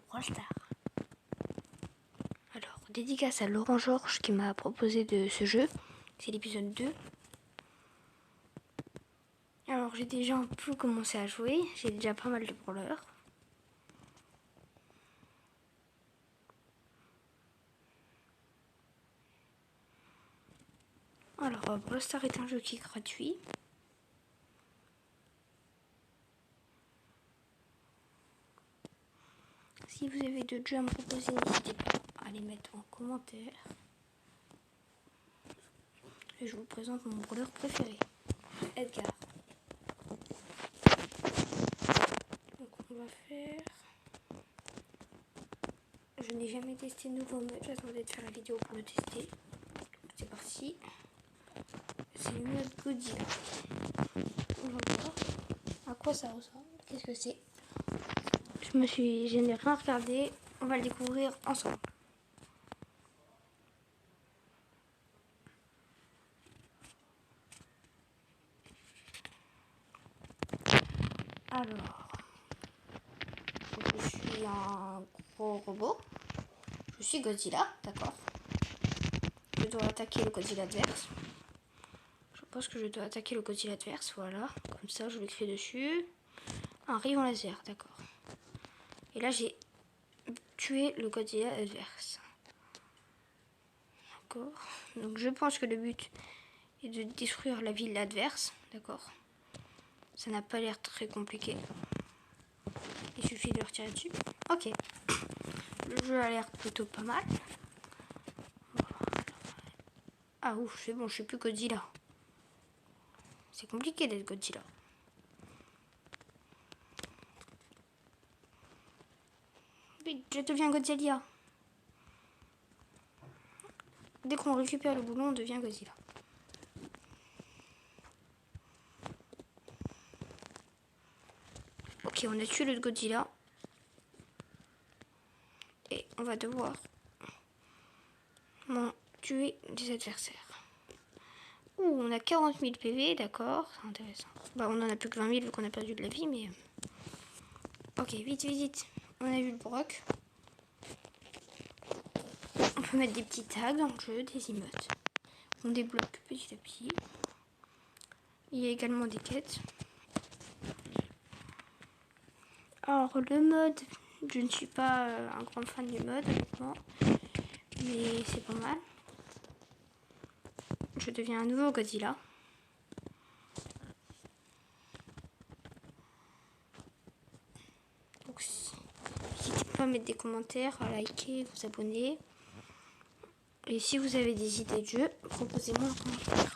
Brawl Stars. Alors, dédicace à Laurent Georges qui m'a proposé de ce jeu. C'est l'épisode 2. Alors, j'ai déjà un peu commencé à jouer. J'ai déjà pas mal de brawlers. Alors, Brawl Stars est un jeu qui est gratuit. Si vous avez d'autres jeux à me proposer, n'hésitez pas à les mettre en commentaire. Et je vous présente mon brawler préféré, Edgar. Donc on va faire... Je n'ai jamais testé de nouveau mode, j'attendais de faire la vidéo pour le tester. C'est parti. C'est le mode Godzilla. On va voir à quoi ça ressemble. Qu'est-ce que c'est? Je n'ai rien regardé. On va le découvrir ensemble. Alors, je suis un gros robot. Je suis Godzilla, d'accord. Je dois attaquer le Godzilla adverse. Je pense que je dois attaquer le Godzilla adverse, voilà. Comme ça, je l'écris dessus. Un rayon laser, d'accord. Et là, j'ai tué le Godzilla adverse. D'accord. Donc, je pense que le but est de détruire la ville adverse, d'accord. Ça n'a pas l'air très compliqué. Il suffit de leur tirer dessus. Ok. Le jeu a l'air plutôt pas mal. Ah ouf, c'est bon, je suis plus Godzilla. C'est compliqué d'être Godzilla. Vite, je deviens Godzilla. Dès qu'on récupère le boulon, on devient Godzilla. Ok, on a tué le Godzilla. Et on va devoir tuer des adversaires. Ouh, on a 40 000 PV, d'accord, c'est intéressant. Bah, on en a plus que 20 000 vu qu'on a perdu de la vie, mais... Ok, vite, vite, vite. On a eu le broc. On peut mettre des petits tags dans le jeu, des emotes. On débloque petit à petit. Il y a également des quêtes. Alors, le mode, je ne suis pas un grand fan du mode, honnêtement. Mais c'est pas mal. Je deviens un nouveau Godzilla. Donc, n'hésitez pas à mettre des commentaires, à liker, vous abonner. Et si vous avez des idées de jeu, proposez-moi en commentaire.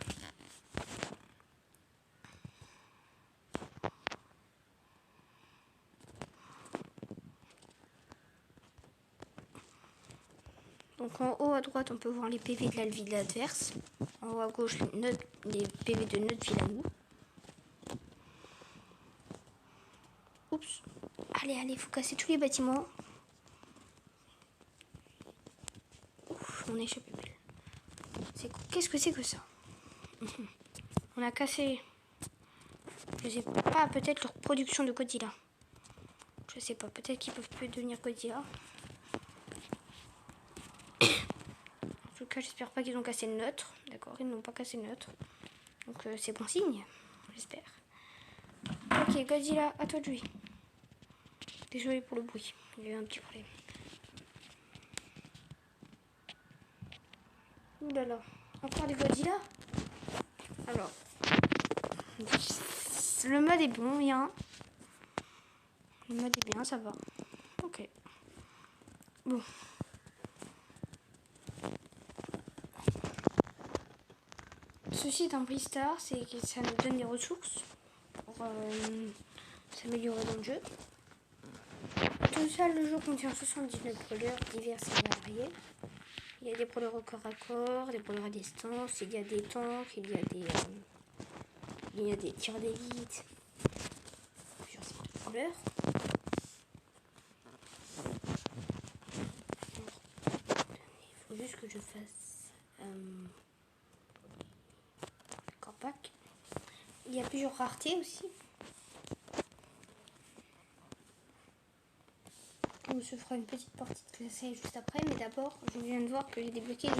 Donc en haut à droite, on peut voir les PV de la ville adverse. En haut à gauche, les PV de notre ville à nous. Oups. Allez, allez, faut casser tous les bâtiments. Ouf, on est échappé belle. Qu'est-ce que c'est que ça? On a cassé... Je sais pas, peut-être leur production de Godzilla. Je sais pas, peut-être qu'ils peuvent plus devenir Godzilla. En tout cas, j'espère pas qu'ils ont cassé le nôtre. D'accord, ils n'ont pas cassé le nôtre. Donc c'est bon signe, j'espère. Ok, Godzilla, à toi de jouer. Désolé pour le bruit, il y a eu un petit problème. Ouh là là, encore des Godzilla. Alors, le mode est bon, bien. Le mode est bien, ça va. Ok. Bon. Ceci est un Bristar, c'est que ça nous donne des ressources pour s'améliorer dans le jeu. Tout ça, le jeu contient 79 brawlers divers et variés. Il y a des brawlers au corps à corps, des brawlers à distance, il y a des tanks, il y a des tirs d'élite, plusieurs types de brawlers. Il faut juste que je fasse corps pack. Il y a plusieurs raretés aussi. On se fera une petite partie de classée juste après, mais d'abord, je viens de voir que j'ai débloqué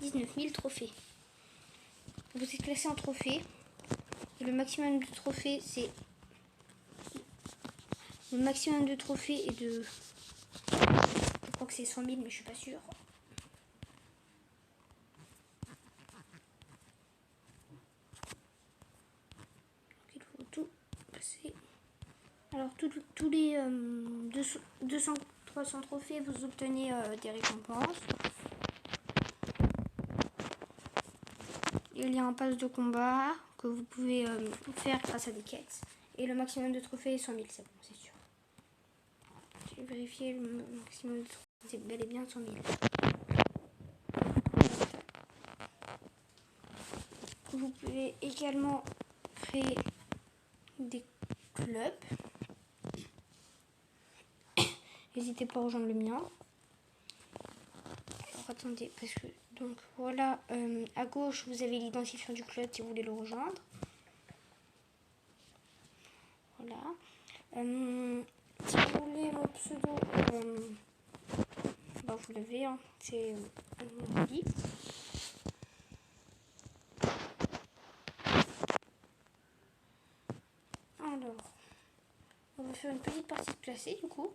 les 19 000 trophées. Vous êtes classé en trophées. Et le maximum de trophées, c'est... Le maximum de trophées est de... Je crois que c'est 100 000, mais je suis pas sûre. Donc il faut tout passer. Alors tous les 200-300 trophées, vous obtenez des récompenses. Il y a un pass de combat que vous pouvez faire grâce à des quêtes. Et le maximum de trophées est 100 000, c'est bon, c'est sûr. J'ai vérifié le maximum de trophées, c'est bel et bien 100 000. Vous pouvez également créer des clubs. N'hésitez pas à rejoindre le mien. Alors attendez, parce que donc voilà, à gauche vous avez l'identifiant du club si vous voulez le rejoindre. Voilà. Si vous voulez mon pseudo, bah vous l'avez, hein, c'est Annie. Alors, on va faire une petite partie de classée du coup.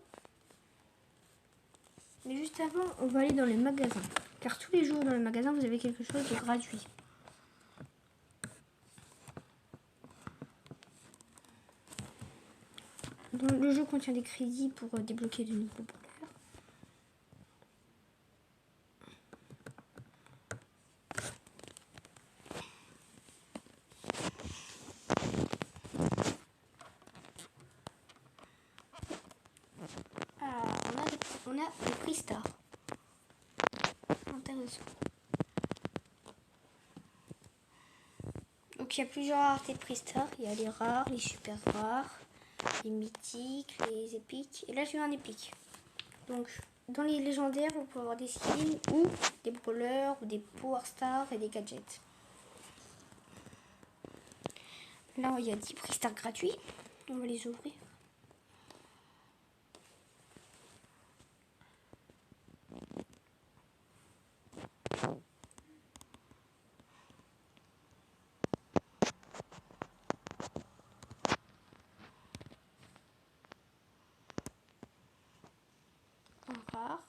Mais juste avant, on va aller dans les magasins. Car tous les jours dans les magasins, vous avez quelque chose de gratuit. Donc, le jeu contient des crédits pour débloquer de nouveaux brawlers. On a des prix stars. Intéressant. Donc il y a plusieurs raretés de prix stars. Il y a les rares, les super rares, les mythiques, les épiques. Et là j'ai eu un épique. Donc dans les légendaires, vous pouvez avoir des skins ou des brawlers ou des power stars et des gadgets. Là il y a 10 prix stars gratuits. On va les ouvrir. Rare.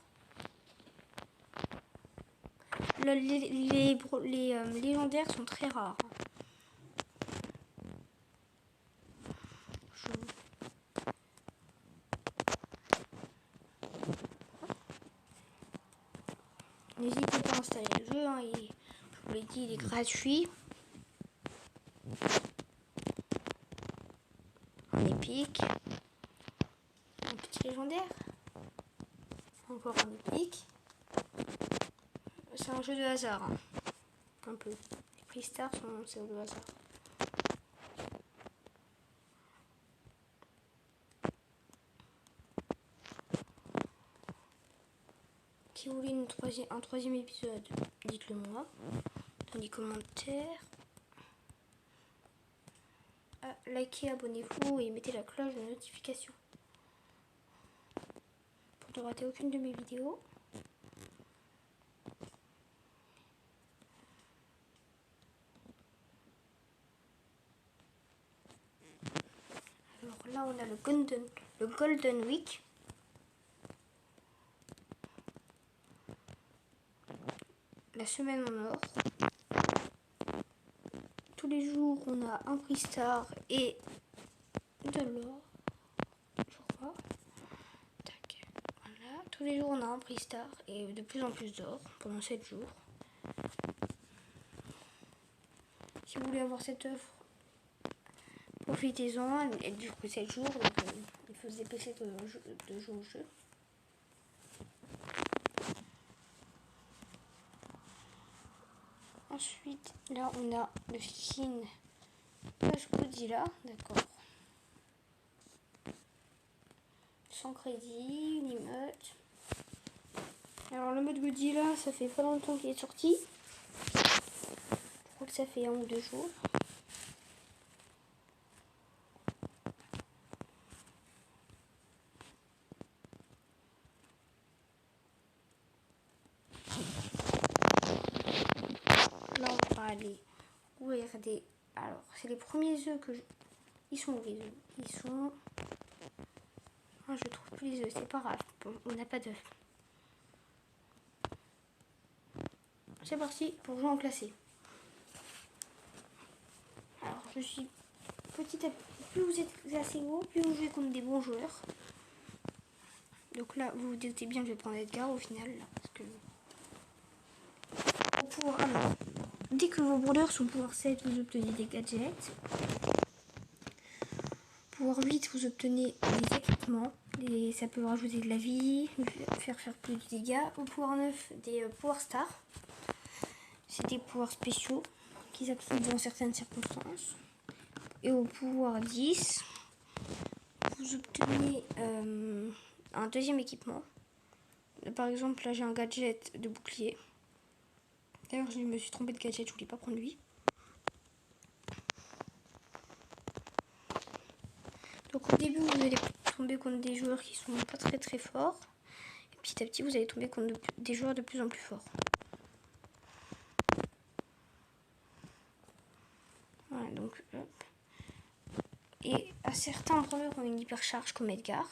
Les légendaires sont très rares. N'hésitez pas à installer le jeu, hein, je vous l'ai dit, il est gratuit. Un épique. Un petit légendaire. Encore un épique. C'est un jeu de hasard. Hein. Un peu. Les prix stars c'est au hasard. Si vous voulez un troisième épisode, dites-le moi dans les commentaires. Likez, abonnez-vous et mettez la cloche de notification pour ne rater aucune de mes vidéos. Alors là on a le Golden Week. La semaine en or. Tous les jours on a un prix star et de l'or. Je crois. Tac. Voilà. Tous les jours on a un prix star et de plus en plus d'or pendant 7 jours. Si vous voulez avoir cette offre, profitez-en, elle dure que 7 jours, donc il faut se dépêcher de jouer au jeu. Ensuite, là on a le skin Godzilla, d'accord. Sans crédit, une emote. Alors le mode Godzilla, ça fait pas longtemps qu'il est sorti. Je crois que ça fait 1 ou 2 jours. ouvrir des... Alors, c'est les premiers œufs que je... Ils sont où les œufs? Ils sont... Ah, je trouve plus les œufs, c'est pas grave. Bon, on n'a pas d'œufs. C'est parti pour jouer en classé. Alors, je suis petit à petit. Plus vous êtes assez gros, plus vous jouez contre des bons joueurs. Donc là, vous vous doutez bien que je vais prendre Edgar au final. Là, parce que... Pour pouvoir... Alors, dès que vos brawlers sont pouvoir 7, vous obtenez des gadgets. Pouvoir 8, vous obtenez des équipements. Ça peut rajouter de la vie, faire plus de dégâts. Au pouvoir 9, des pouvoirs stars. C'est des pouvoirs spéciaux qui s'activent dans certaines circonstances. Et au pouvoir 10, vous obtenez un deuxième équipement. Par exemple, là j'ai un gadget de bouclier. D'ailleurs, je me suis trompée de gadget, je voulais pas prendre lui. Donc au début, vous allez tomber contre des joueurs qui sont pas très forts. Et petit à petit, vous allez tomber contre des joueurs de plus en plus forts. Voilà, donc hop. Et à certains brawlers ont une hypercharge comme Edgar,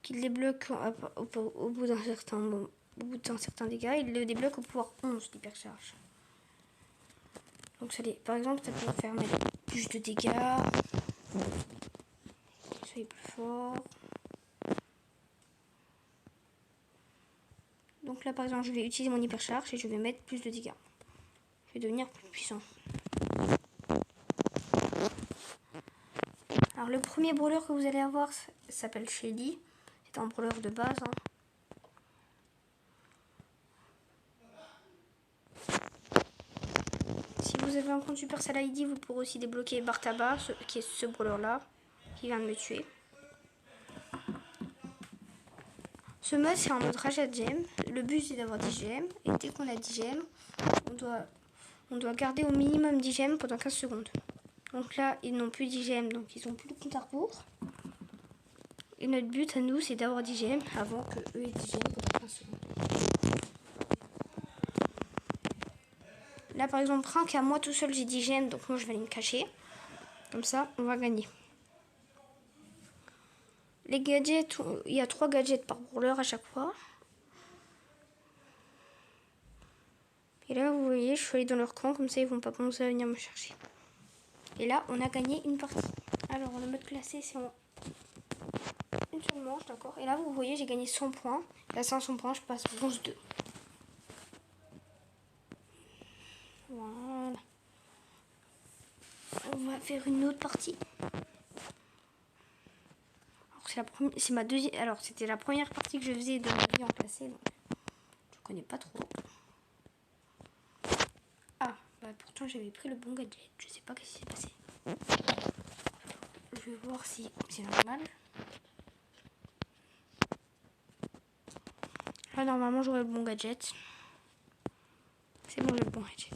qui les bloque au bout d'un certain dégât. Il le débloque au pouvoir 11 d'hypercharge. Donc ça par exemple, ça peut faire mettre plus de dégâts. Soyez plus fort. Donc là par exemple, je vais utiliser mon hypercharge et je vais mettre plus de dégâts. Je vais devenir plus puissant. Alors le premier brawler que vous allez avoir s'appelle Shelly. C'est un brawler de base. Si vous avez un compte Supercell ID, vous pourrez aussi débloquer Bartaba, qui est ce brawler là, qui vient de me tuer. Ce mode c'est en mode rachat de gemmes. Le but c'est d'avoir 10 gemmes. Et dès qu'on a 10 gemmes, on doit garder au minimum 10 gemmes pendant 15 secondes. Donc là, ils n'ont plus 10 gemmes, donc ils n'ont plus de compte à rebours. Et notre but à nous, c'est d'avoir 10 gemmes avant que eux aient 10 gemmes pendant 15 secondes. Là, par exemple, rien qu'à moi tout seul, j'ai 10 gemmes, donc moi je vais aller me cacher. Comme ça, on va gagner. Les gadgets, il y a 3 gadgets par brawler à chaque fois. Et là, vous voyez, je suis allée dans leur camp, comme ça ils vont pas penser à venir me chercher. Et là, on a gagné une partie. Alors, le mode classé, c'est une seule manche, d'accord. Et là, vous voyez, j'ai gagné 100 points. Là, 500 points, je passe bronze 2. Voilà. On va faire une autre partie. C'est ma deuxième. Alors, c'était la première partie que je faisais de ma vie en classé, donc je connais pas trop. Ah, bah pourtant j'avais pris le bon gadget. Je sais pas ce qui s'est passé. Je vais voir si c'est normal. Là, normalement, j'aurai le bon gadget. C'est bon, j'ai le bon gadget.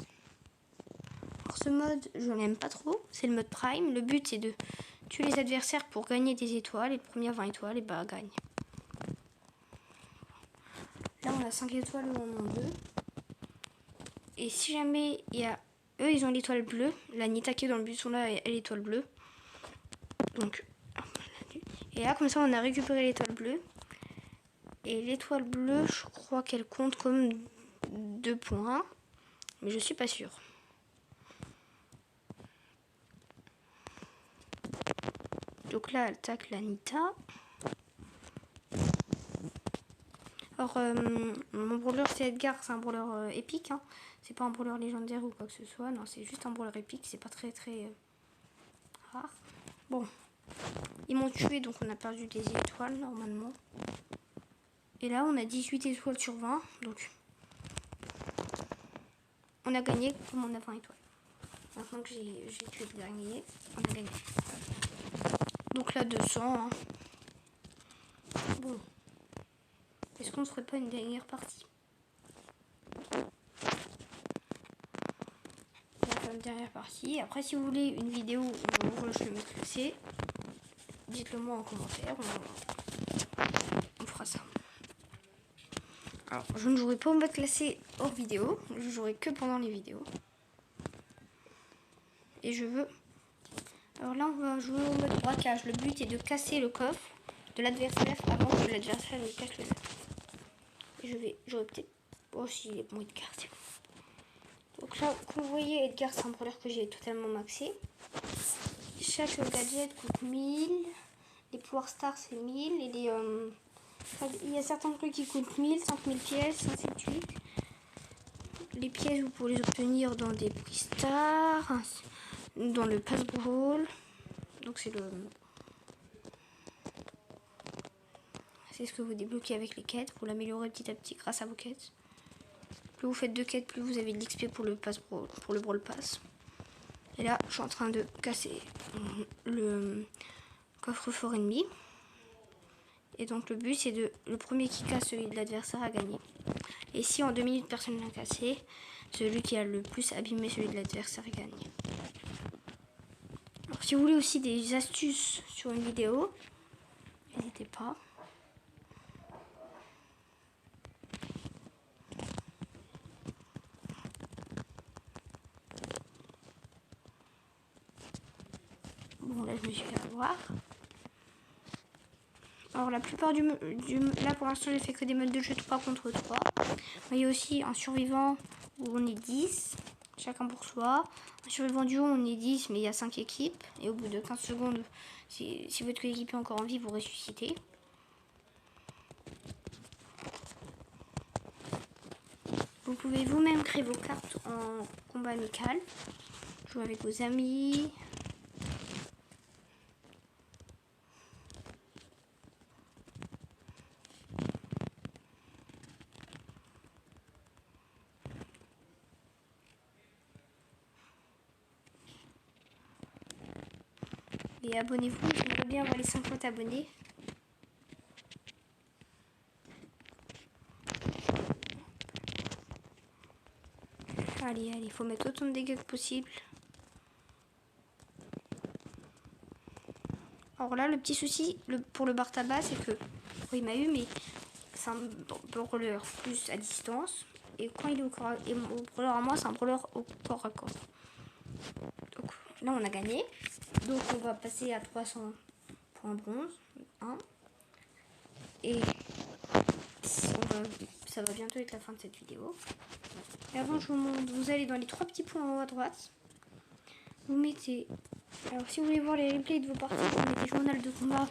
Alors, ce mode, je n'aime pas trop. C'est le mode Prime. Le but, c'est de tuer les adversaires pour gagner des étoiles. Et le premier à 20 étoiles, et bah, gagne. Là, on a 5 étoiles, eux, on en a 2. Et si jamais il y a... Eux, ils ont l'étoile bleue. La Nita qui est dans le buisson là, elle est l'étoile bleue. Donc... Et là, comme ça, on a récupéré l'étoile bleue. Et l'étoile bleue, je crois qu'elle compte comme 2 points. Mais je suis pas sûre. Donc là, elle attaque la Nita. Alors, mon brawler, c'est Edgar. C'est un brawler épique. Hein. C'est pas un brawler légendaire ou quoi que ce soit. Non, c'est juste un brawler épique. C'est pas très rare. Bon. Ils m'ont tué, donc on a perdu des étoiles, normalement. Et là, on a 18 étoiles sur 20. Donc, on a gagné comme on a 20 étoiles. Maintenant que j'ai tué le dernier, on a gagné. Donc là, 200. Hein. Bon. Est-ce qu'on ne ferait pas une dernière partie? On va faire une dernière partie. Après, si vous voulez une vidéo où on rush le mode classé, dites-le moi en commentaire. On fera ça. Alors, je ne jouerai pas au mode classé hors vidéo. Je jouerai que pendant les vidéos. et je veux... Alors là, on va jouer au mode braquage. Le but est de casser le coffre de l'adversaire avant que l'adversaire ne casse le nôtre. J'aurais peut-être aussi les bons de cartes. Donc là, comme vous voyez, Edgar, c'est un brawler que j'ai totalement maxé. Chaque gadget coûte 1000. Les Power Stars, c'est 1000. Et il y a certains trucs qui coûtent 1000, 5000 pièces, ainsi de suite. Les pièces, vous pouvez les obtenir dans des prix stars, dans le pass brawl. Donc c'est ce que vous débloquez avec les quêtes. Vous l'améliorez petit à petit grâce à vos quêtes. Plus vous faites de quêtes, plus vous avez de l'XP pour le pass brawl, pour le brawl pass. Et là, je suis en train de casser le coffre-fort ennemi. Et donc le but, c'est le premier qui casse celui de l'adversaire a gagné. Et si en 2 minutes personne n'a cassé, celui qui a le plus abîmé celui de l'adversaire gagne. Alors si vous voulez aussi des astuces sur une vidéo, n'hésitez pas. Bon là je me suis fait avoir. Alors la plupart là pour l'instant j'ai fait que des modes de jeu 3 contre 3. Il y a aussi un survivant où on est 10, chacun pour soi. Un survivant duo on est 10 mais il y a 5 équipes. Et au bout de 15 secondes, si votre coéquipier est encore en vie, vous ressuscitez. Vous pouvez vous-même créer vos cartes en combat amical. Jouer avec vos amis. Et abonnez-vous, j'aimerais bien avoir les 50 abonnés. Allez, il faut mettre autant de dégâts que possible. Alors là, le petit souci pour le bar tabac, c'est que il m'a eu, mais c'est un brawler plus à distance. Et quand il est au corps et mon brawler à moi, c'est un brawler au corps à corps. Donc là, on a gagné. Donc on va passer à 300 points bronze. Hein. Et ça va bientôt être la fin de cette vidéo. Et avant, je vous montre, vous allez dans les 3 petits points en haut à droite. Vous mettez... Alors, si vous voulez voir les replays de vos parties, vous mettez journal de combat.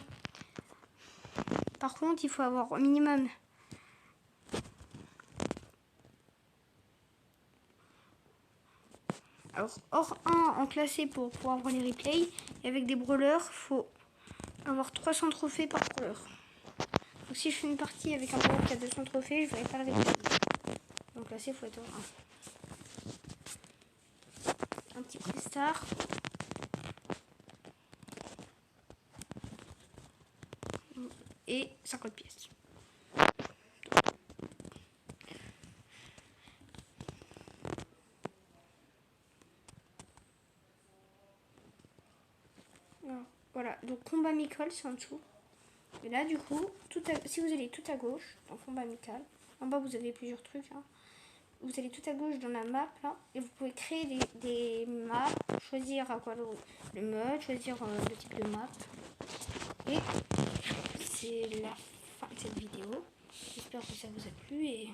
Par contre, il faut avoir au minimum... Alors, hors 1 en classé pour pouvoir voir les replays. Et avec des brawlers, il faut avoir 300 trophées par brawler. Donc, si je fais une partie avec un brawler qui a 200 trophées, je ne verrai pas le replay. Donc, classé, il faut être hors 1. Un petit pré-star. Et 50 pièces. Alors, voilà, donc combat amical c'est en dessous. Et là du coup, si vous allez tout à gauche, dans combat amical, en bas vous avez plusieurs trucs. Hein. Vous allez tout à gauche dans la map là, et vous pouvez créer des maps, choisir à quoi le mode, choisir le type de map. Et c'est la fin de cette vidéo. J'espère que ça vous a plu et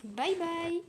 bye bye.